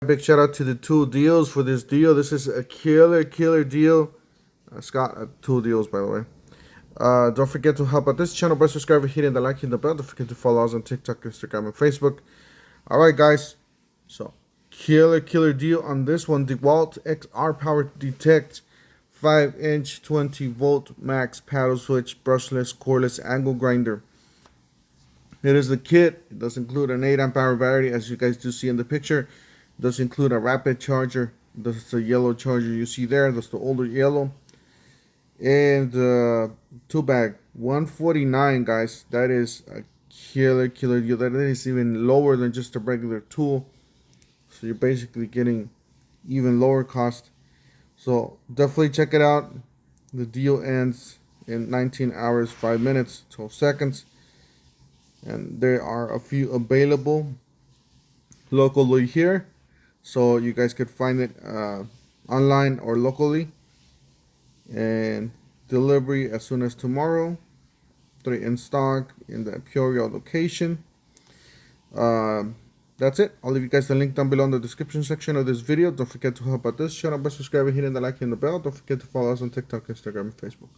Big shout out to the tool deals for this deal. This is a killer deal. Scott, tool deals, by the way. Don't forget to help out this channel by subscribing, hitting the like, hitting the bell. Don't forget to follow us on TikTok, Instagram, and Facebook. Alright, guys. So, killer deal on this one. Dewalt XR Power Detect 5-inch 20-volt max paddle switch, brushless, cordless angle grinder. It is the kit. It does include an 8 amp hour battery, as you guys do see in the picture. It does include a rapid charger. This is the yellow charger you see there. That's the older yellow. And tool bag, $149, guys. That is a killer deal. That is even lower than just a regular tool. So you're basically getting even lower cost. So definitely check it out. The deal ends in 19 hours, 5 minutes, 12 seconds. And there are a few available locally here. So you guys could find it online or locally. And delivery as soon as tomorrow. 3 in stock in the Peoria location. That's it. I'll leave you guys the link down below in the description section of this video. Don't forget to help out this channel by subscribing, hitting the like, and the bell. Don't forget to follow us on TikTok, Instagram, and Facebook.